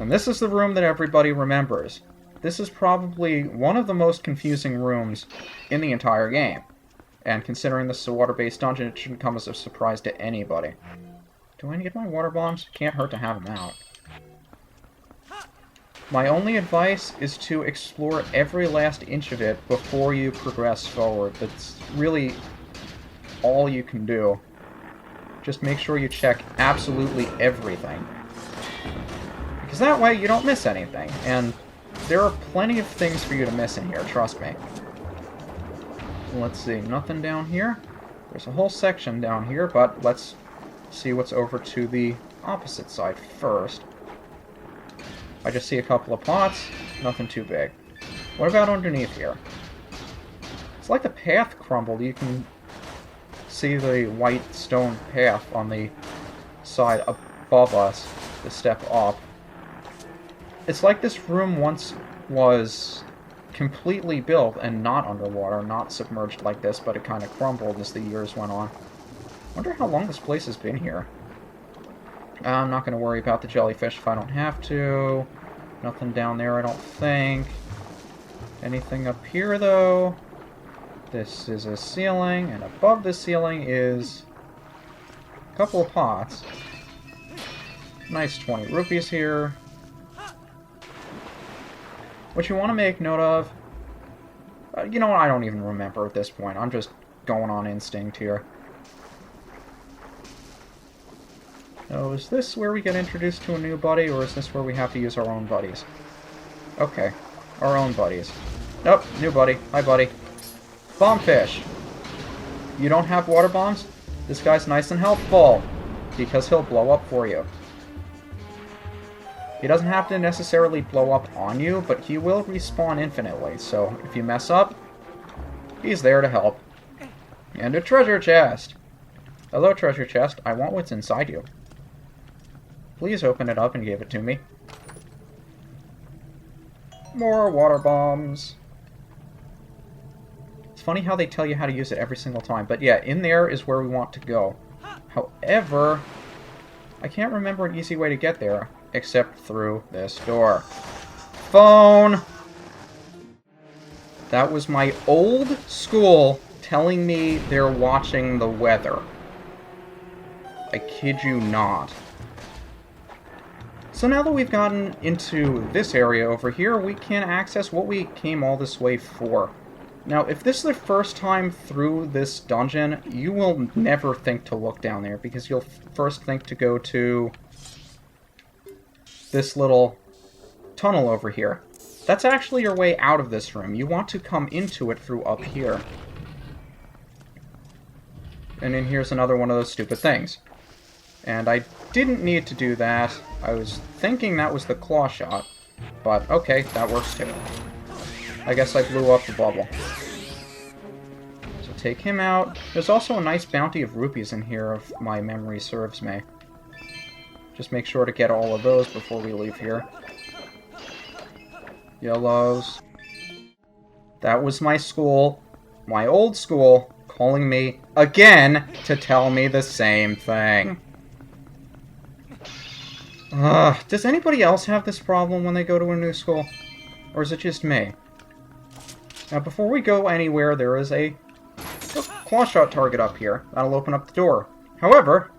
And this is the room that everybody remembers. This is probably one of the most confusing rooms in the entire game. And considering this is a water-based dungeon, it shouldn't come as a surprise to anybody. Do I need my water bombs? Can't hurt to have them out. My only advice is to explore every last inch of it before you progress forward. That's really all you can do. Just make sure you check absolutely everything. Because that way you don't miss anything. And there are plenty of things for you to miss in here, trust me. Let's see, nothing down here. There's a whole section down here, but let's see what's over to the opposite side first. I just see a couple of pots, nothing too big. What about underneath here? It's like the path crumbled. You can see the white stone path on the side above us, the step up. It's like this room once was completely built and not underwater, not submerged like this, but it kind of crumbled as the years went on. Wonder how long this place has been here. I'm not going to worry about the jellyfish if I don't have to. Nothing down there, I don't think. Anything up here, though? This is a ceiling, and above the ceiling is a couple of pots. Nice 20 rupees here. What you want to make note of... you know what, I don't even remember at this point. I'm just going on instinct here. So, is this where we get introduced to a new buddy, or is this where we have to use our own buddies? Okay, our own buddies. Nope, new buddy. Hi, buddy. Bombfish. You don't have water bombs? This guy's nice and helpful, because he'll blow up for you. He doesn't have to necessarily blow up on you, but he will respawn infinitely, so if you mess up, he's there to help. And a treasure chest! Hello, treasure chest. I want what's inside you. Please open it up and give it to me. More water bombs. It's funny how they tell you how to use it every single time. But yeah, in there is where we want to go. However, I can't remember an easy way to get there, except through this door. Phone! That was my old school telling me they're watching the weather. I kid you not. So now that we've gotten into this area over here, we can access what we came all this way for. Now, if this is the first time through this dungeon, you will never think to look down there, because you'll first think to go to this little tunnel over here. That's actually your way out of this room. You want to come into it through up here. And then here's another one of those stupid things. And I didn't need to do that. I was thinking that was the claw shot. But, okay, that works too. I guess I blew up the bubble. So take him out. There's also a nice bounty of rupees in here, if my memory serves me. Just make sure to get all of those before we leave here. Yellows. That was my school, my old school, calling me again to tell me the same thing. Does anybody else have this problem when they go to a new school? Or is it just me? Now, before we go anywhere, there is a claw shot target up here. That'll open up the door. However,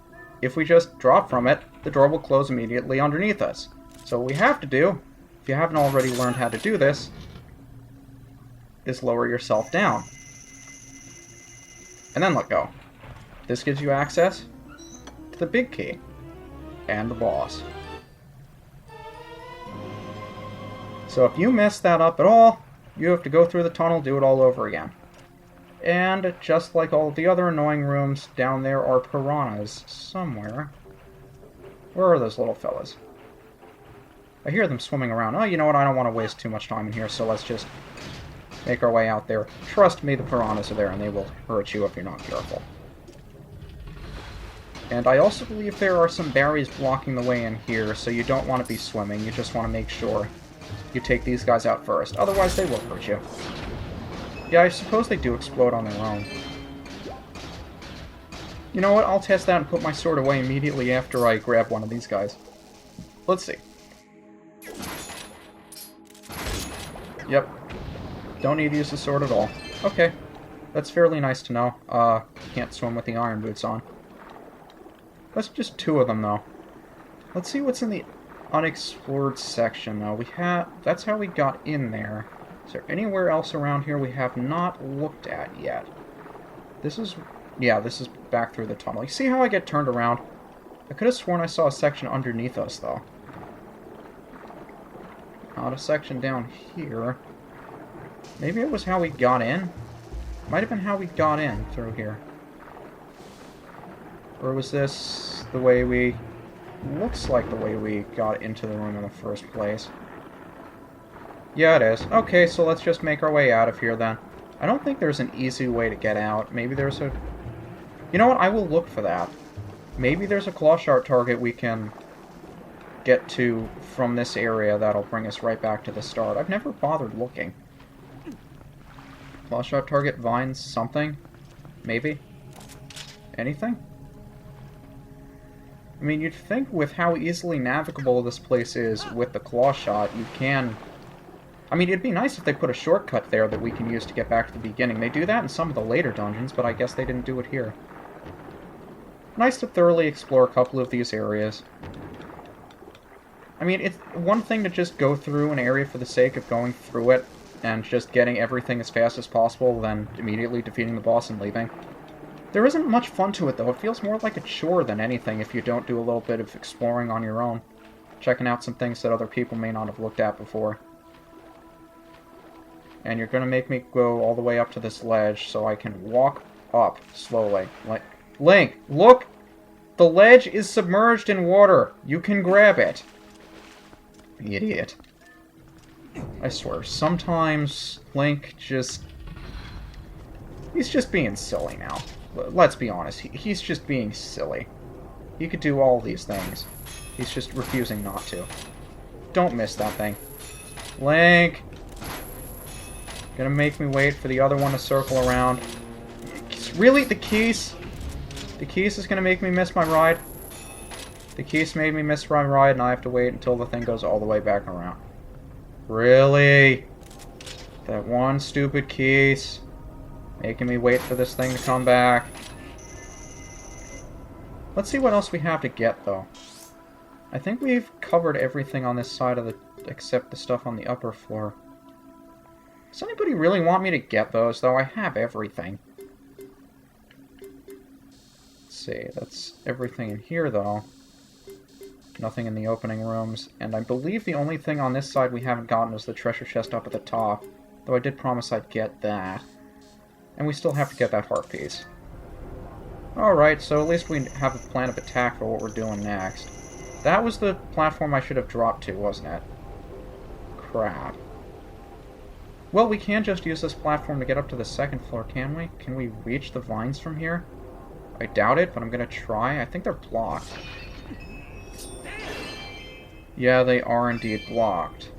if we just drop from it, the door will close immediately underneath us. So what we have to do, if you haven't already learned how to do this, is lower yourself down. And then let go. This gives you access to the big key. And the boss. So if you mess that up at all, you have to go through the tunnel, do it all over again. And just like all of the other annoying rooms, down there are piranhas somewhere. Where are those little fellas? I hear them swimming around. Oh, you know what? I don't want to waste too much time in here, so let's just make our way out there. Trust me, the piranhas are there, and they will hurt you if you're not careful. And I also believe there are some berries blocking the way in here, so you don't want to be swimming. You just want to make sure you take these guys out first. Otherwise, they will hurt you. Yeah, I suppose they do explode on their own. You know what? I'll test that and put my sword away immediately after I grab one of these guys. Let's see. Yep. Don't need to use the sword at all. Okay. That's fairly nice to know. Can't swim with the iron boots on. That's just 2 of them, though. Let's see what's in the unexplored section, though. That's how we got in there. Is there anywhere else around here we have not looked at yet? This is... Yeah, this is back through the tunnel. You see how I get turned around? I could have sworn I saw a section underneath us, though. Not a section down here. Maybe it was how we got in? Might have been how we got in through here. Or was this the way we... Looks like the way we got into the room in the first place. Yeah, it is. Okay, so let's just make our way out of here, then. I don't think there's an easy way to get out. Maybe there's a... You know what? I will look for that. Maybe there's a claw shard target we can get to from this area that'll bring us right back to the start. I've never bothered looking. Claw shard target, vines, something? Maybe? Anything? I mean, you'd think with how easily navigable this place is with the claw shot, you can... I mean, it'd be nice if they put a shortcut there that we can use to get back to the beginning. They do that in some of the later dungeons, but I guess they didn't do it here. Nice to thoroughly explore a couple of these areas. I mean, it's one thing to just go through an area for the sake of going through it and just getting everything as fast as possible, then immediately defeating the boss and leaving. There isn't much fun to it, though. It feels more like a chore than anything if you don't do a little bit of exploring on your own. Checking out some things that other people may not have looked at before. And you're going to make me go all the way up to this ledge so I can walk up slowly. Link, look! The ledge is submerged in water. You can grab it. Idiot. I swear, sometimes Link just... He's just being silly now. Let's be honest, he's just being silly. He could do all these things. He's just refusing not to. Don't miss that thing. Link! Gonna make me wait for the other one to circle around. Really? The keys? The keys is gonna make me miss my ride? The keys made me miss my ride, and I have to wait until the thing goes all the way back around. Really? That one stupid keys. Making me wait for this thing to come back. Let's see what else we have to get, though. I think we've covered everything on this side of the... except the stuff on the upper floor. Does anybody really want me to get those, though? I have everything. Let's see, that's everything in here, though. Nothing in the opening rooms. And I believe the only thing on this side we haven't gotten is the treasure chest up at the top. Though I did promise I'd get that. And we still have to get that heart piece. Alright, so at least we have a plan of attack for what we're doing next. That was the platform I should have dropped to, wasn't it? Crap. Well, we can just use this platform to get up to the second floor, can we? Can we reach the vines from here? I doubt it, but I'm gonna try. I think they're blocked. Yeah, they are indeed blocked.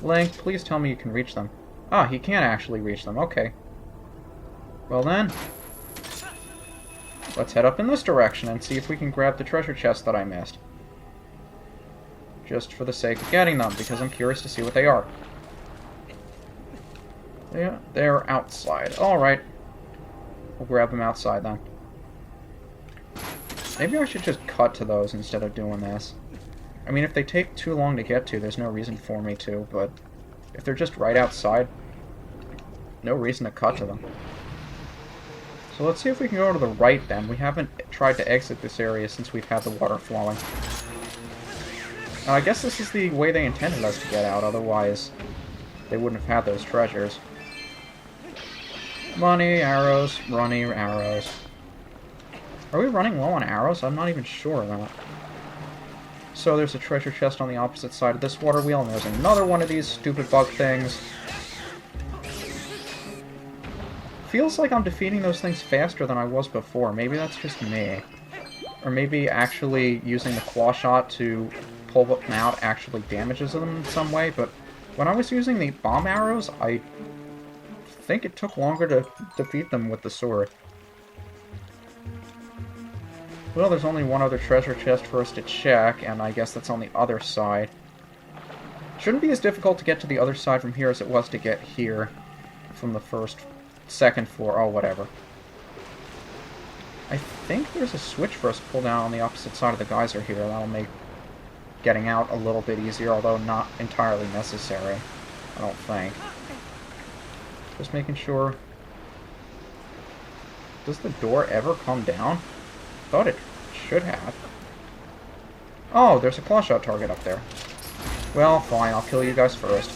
Link, please tell me you can reach them. Ah, he can actually reach them. Okay. Well then, let's head up in this direction and see if we can grab the treasure chest that I missed. Just for the sake of getting them, because I'm curious to see what they are. Yeah, they're outside. Alright. We'll grab them outside then. Maybe I should just cut to those instead of doing this. I mean, if they take too long to get to, there's no reason for me to, but if they're just right outside, no reason to cut to them. So let's see if we can go to the right then. We haven't tried to exit this area since we've had the water flowing. Now, I guess this is the way they intended us to get out, otherwise they wouldn't have had those treasures. Money, arrows, runny arrows. Are we running low on arrows? I'm not even sure of that. So there's a treasure chest on the opposite side of this water wheel, and there's another one of these stupid bug things. Feels like I'm defeating those things faster than I was before. Maybe that's just me. Or maybe actually using the claw shot to pull them out actually damages them in some way, but when I was using the bomb arrows, I think it took longer to defeat them with the sword. Well, there's only one other treasure chest for us to check, and I guess that's on the other side. Shouldn't be as difficult to get to the other side from here as it was to get here from the second floor. Oh, whatever. I think there's a switch for us to pull down on the opposite side of the geyser here. That'll make getting out a little bit easier, although not entirely necessary, I don't think. Just making sure. Does the door ever come down? Thought it should have. Oh, there's a claw shot target up there. Well, fine, I'll kill you guys first.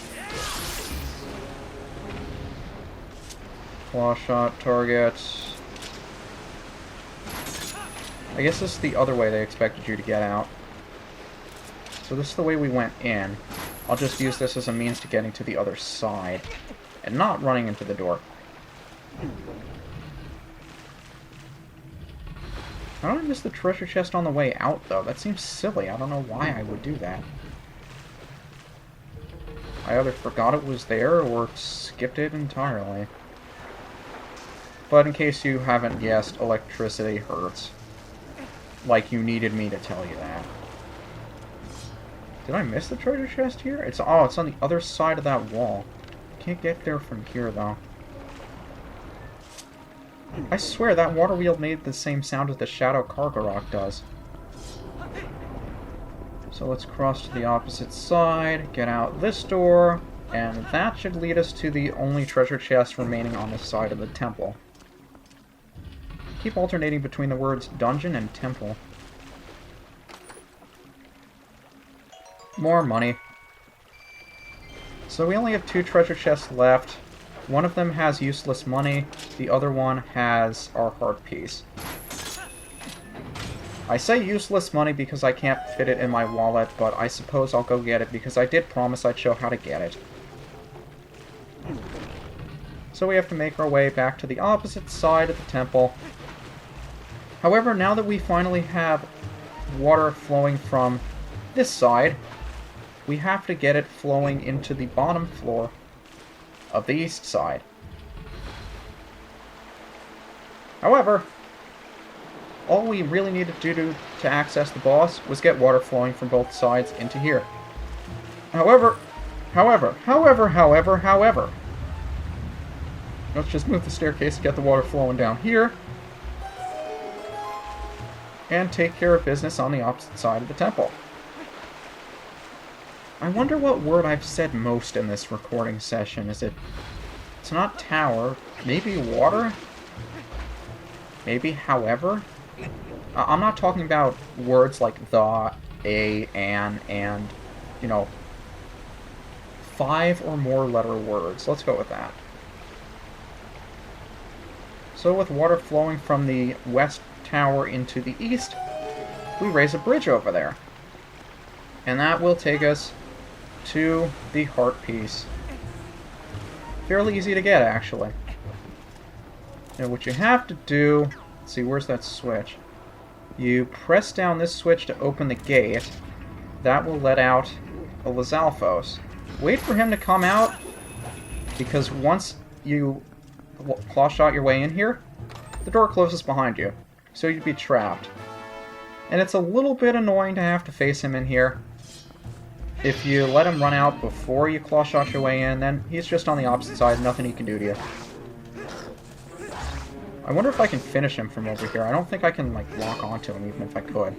Claw shot target. I guess this is the other way they expected you to get out. So this is the way we went in. I'll just use this as a means to getting to the other side. And not running into the door. How did I miss the treasure chest on the way out, though? That seems silly. I don't know why I would do that. I either forgot it was there or skipped it entirely. But in case you haven't guessed, electricity hurts. Like you needed me to tell you that. Did I miss the treasure chest here? It's on the other side of that wall. Can't get there from here, though. I swear that water wheel made the same sound as the Shadow Cargo Rock does. So let's cross to the opposite side, get out this door, and that should lead us to the only treasure chest remaining on this side of the temple. Keep alternating between the words dungeon and temple. More money. So we only have 2 treasure chests left. One of them has useless money, the other one has our heart piece. I say useless money because I can't fit it in my wallet, but I suppose I'll go get it because I did promise I'd show how to get it. So we have to make our way back to the opposite side of the temple. However, now that we finally have water flowing from this side, we have to get it flowing into the bottom floor of the east side. However, all we really needed to do to access the boss was get water flowing from both sides into here. However, let's just move the staircase to get the water flowing down here, and take care of business on the opposite side of the temple. I wonder what word I've said most in this recording session. It's not tower, maybe water? Maybe however? I'm not talking about words like the, a, an, and, you know, 5 or more letter words. Let's go with that. So with water flowing from the west tower into the east, we raise a bridge over there. And that will take us to the heart piece. Fairly easy to get, actually. Now what you have to do... Let's see, where's that switch? You press down this switch to open the gate. That will let out a Lizalfos. Wait for him to come out, because once you claw shot your way in here, the door closes behind you. So you'd be trapped. And it's a little bit annoying to have to face him in here. If you let him run out before you claw shot your way in, then he's just on the opposite side, nothing he can do to you. I wonder if I can finish him from over here. I don't think I can, like, lock onto him, even if I could.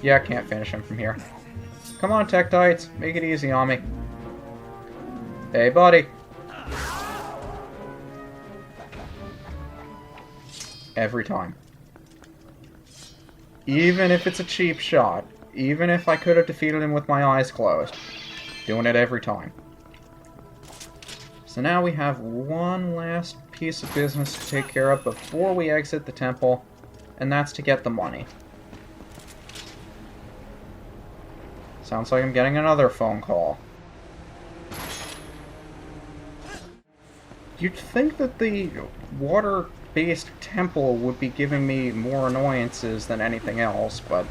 Yeah, I can't finish him from here. Come on, Tektites, make it easy on me. Hey, buddy. Every time. Even if it's a cheap shot. Even if I could have defeated him with my eyes closed. Doing it every time. So now we have one last piece of business to take care of before we exit the temple, and that's to get the money. Sounds like I'm getting another phone call. You'd think that the water-based temple would be giving me more annoyances than anything else, but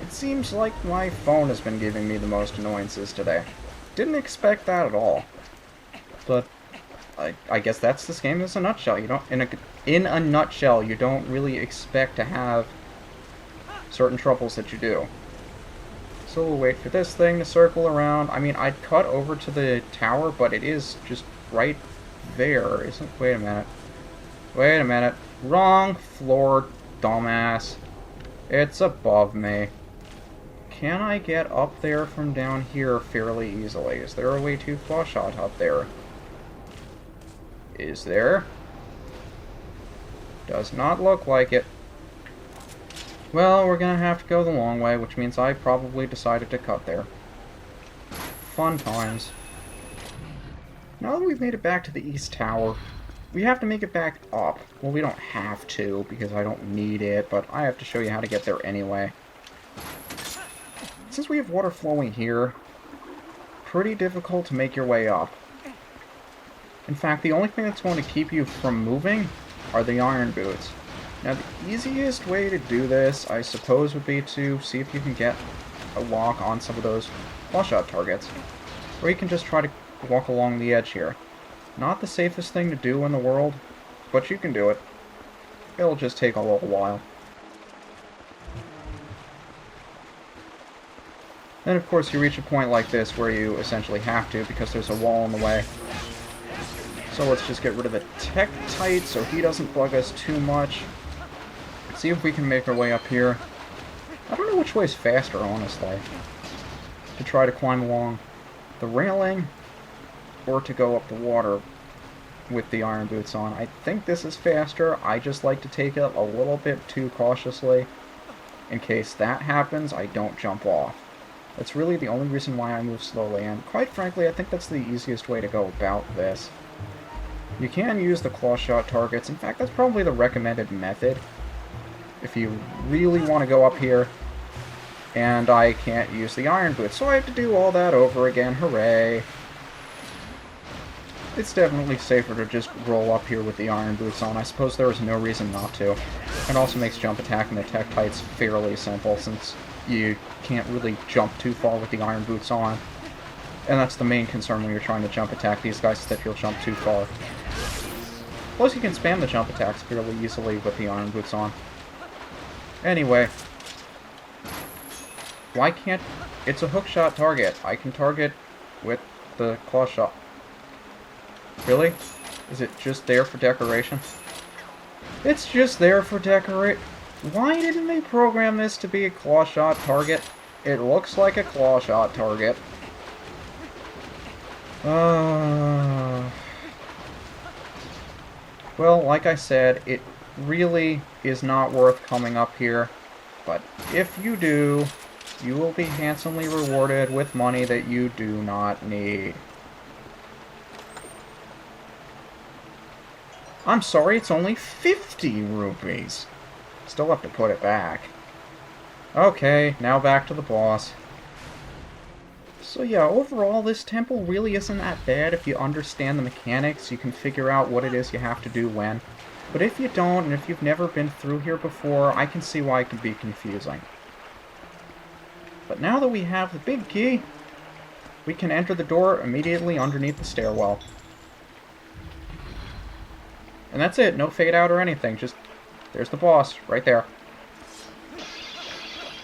it seems like my phone has been giving me the most annoyances today. Didn't expect that at all. But I guess that's this game in a nutshell. You don't in a nutshell, you don't really expect to have certain troubles that you do. So we'll wait for this thing to circle around. I mean, I'd cut over to the tower, but it is just right there, isn't... Wait a minute. Wait a minute. Wrong floor, dumbass. It's above me. Can I get up there from down here fairly easily? Is there a way to claw shot up there? Is there? Does not look like it. Well, we're gonna have to go the long way, which means I probably decided to cut there. Fun times. Now that we've made it back to the East Tower, we have to make it back up. Well, we don't have to, because I don't need it, but I have to show you how to get there anyway. Since we have water flowing here, pretty difficult to make your way up. In fact, the only thing that's going to keep you from moving are the iron boots. Now, the easiest way to do this, I suppose, would be to see if you can get a lock on some of those claw shot targets. Or you can just try to walk along the edge here. Not the safest thing to do in the world, but you can do it. It'll just take a little while. Then, of course, you reach a point like this where you essentially have to, because there's a wall in the way. So let's just get rid of the Tektite so he doesn't bug us too much. See if we can make our way up here. I don't know which way is faster, honestly. To try to climb along the railing, or to go up the water with the iron boots on. I think this is faster. I just like to take it a little bit too cautiously. In case that happens, I don't jump off. That's really the only reason why I move slowly, and quite frankly, I think that's the easiest way to go about this. You can use the claw shot targets. In fact, that's probably the recommended method. If you really want to go up here, and I can't use the iron boots, so I have to do all that over again. Hooray! It's definitely safer to just roll up here with the iron boots on. I suppose there is no reason not to. It also makes jump attacking the Tektites fairly simple, since you can't really jump too far with the iron boots on. And that's the main concern when you're trying to jump attack these guys, is that you'll jump too far. Plus you can spam the jump attacks fairly easily with the iron boots on. Anyway. Why can't... It's a hookshot target. I can target with the claw shot. Really? Is it just there for decoration? It's just there for decorate. Why didn't they program this to be a claw shot target? It looks like a claw shot target. Well, like I said, it really is not worth coming up here. But if you do, you will be handsomely rewarded with money that you do not need. I'm sorry, it's only 50 rupees. Still have to put it back. Okay, now back to the boss. So yeah, overall, this temple really isn't that bad. If you understand the mechanics, you can figure out what it is you have to do when. But if you don't, and if you've never been through here before, I can see why it can be confusing. But now that we have the big key, we can enter the door immediately underneath the stairwell. And that's it, no fade out or anything, just there's the boss, right there.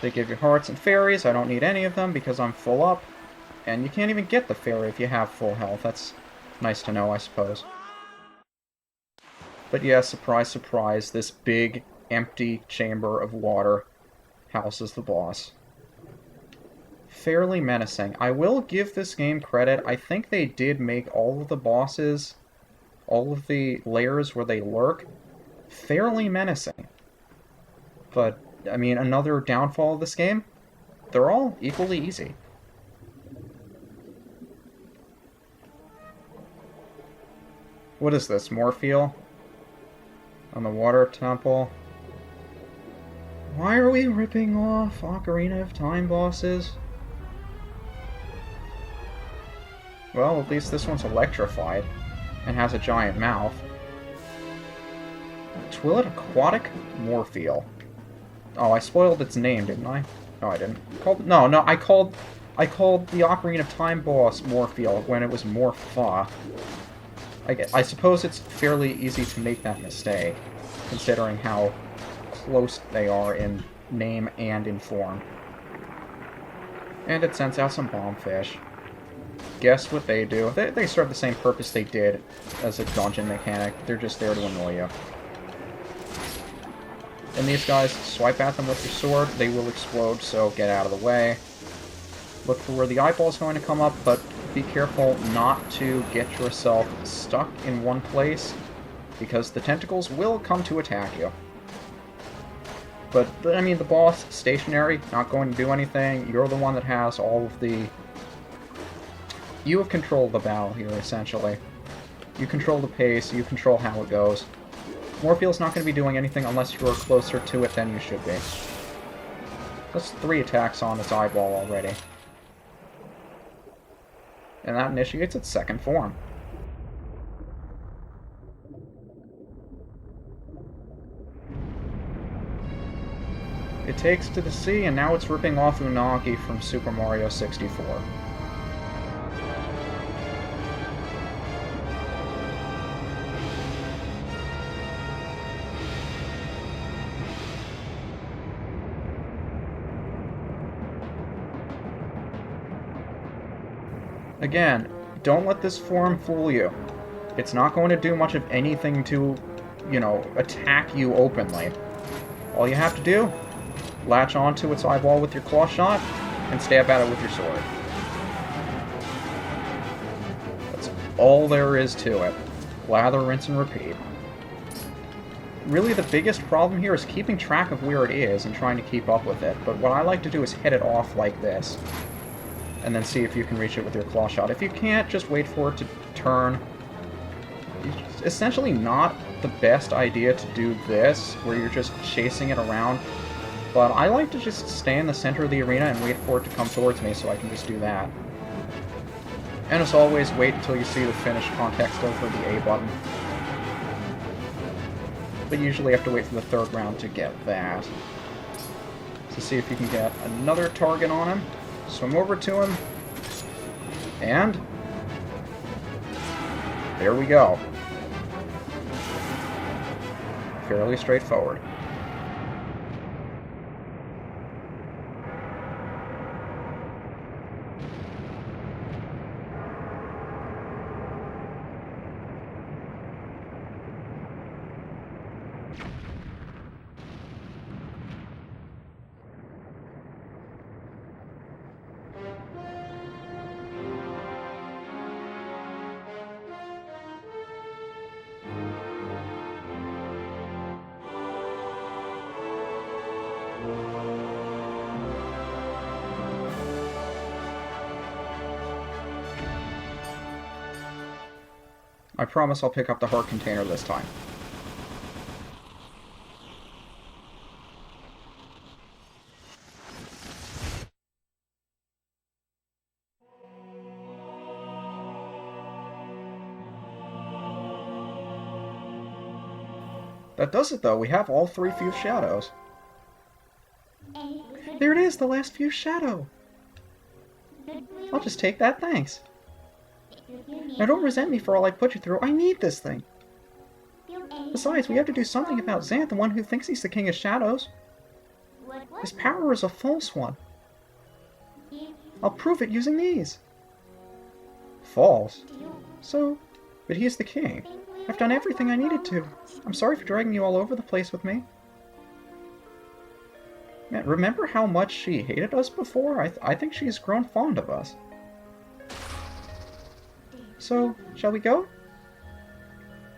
They give you hearts and fairies, I don't need any of them because I'm full up. And you can't even get the fairy if you have full health, that's nice to know, I suppose. But yeah, surprise, surprise, this big, empty chamber of water houses the boss. Fairly menacing. I will give this game credit, I think they did make all of the bosses, all of the layers where they lurk, fairly menacing. But, I mean, another downfall of this game, they're all equally easy. What is this, Morpha? On the water temple? Why are we ripping off Ocarina of Time bosses? Well, at least this one's electrified and has a giant mouth. Twilight Aquatic Morpha. Oh, I spoiled its name, didn't I? No, I didn't. I called the Ocarina of Time boss Morpha when it was Morpha. I suppose it's fairly easy to make that mistake, considering how close they are in name and in form. And it sends out some bombfish. Guess what they do? They serve the same purpose they did as a dungeon mechanic. They're just there to annoy you. And these guys, swipe at them with your sword. They will explode, so get out of the way. Look for where the eyeball's going to come up, but be careful not to get yourself stuck in one place, because the tentacles will come to attack you. But, I mean, the boss, stationary, not going to do anything. You're the one that has all of the... You have control of the battle here, essentially. You control the pace, you control how it goes. Morpha's not going to be doing anything unless you're closer to it than you should be. That's 3 attacks on its eyeball already. And that initiates its second form. It takes to the sea, and now it's ripping off Unagi from Super Mario 64. Again, don't let this form fool you. It's not going to do much of anything to, you know, attack you openly. All you have to do, latch onto its eyeball with your claw shot, and stab at it with your sword. That's all there is to it. Lather, rinse, and repeat. Really, the biggest problem here is keeping track of where it is and trying to keep up with it. But what I like to do is hit it off like this, and then see if you can reach it with your claw shot. If you can't, just wait for it to turn. It's essentially not the best idea to do this, where you're just chasing it around. But I like to just stay in the center of the arena and wait for it to come towards me so I can just do that. And as always, wait until you see the finish context over the A button. But usually you have to wait for the 3rd round to get that. So see if you can get another target on him. Swim over to him, and there we go. Fairly straightforward. I promise I'll pick up the heart container this time. That does it, though. We have all 3 Fused Shadows. There it is, the last Fused Shadow. I'll just take that, thanks. Now don't resent me for all I put you through. I need this thing. Besides, we have to do something about Zant, the one who thinks he's the King of Shadows. His power is a false one. I'll prove it using these. False? So, but he's the king. I've done everything I needed to. I'm sorry for dragging you all over the place with me. Man, remember how much she hated us before? I think she's grown fond of us. So, shall we go?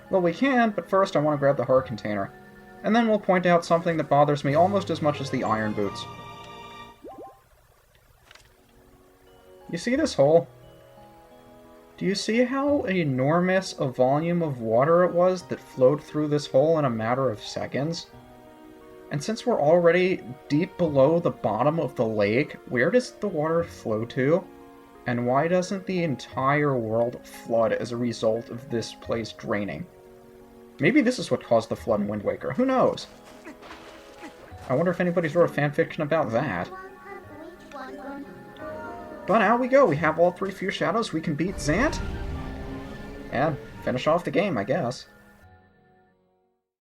Well, we can, but first I want to grab the heart container. And then we'll point out something that bothers me almost as much as the iron boots. You see this hole? Do you see how enormous a volume of water it was that flowed through this hole in a matter of seconds? And since we're already deep below the bottom of the lake, where does the water flow to? And why doesn't the entire world flood as a result of this place draining? Maybe this is what caused the flood in Wind Waker. Who knows? I wonder if anybody's wrote a fanfiction about that. But out we go. We have all 3 Fused Shadows. We can beat Zant. And finish off the game, I guess.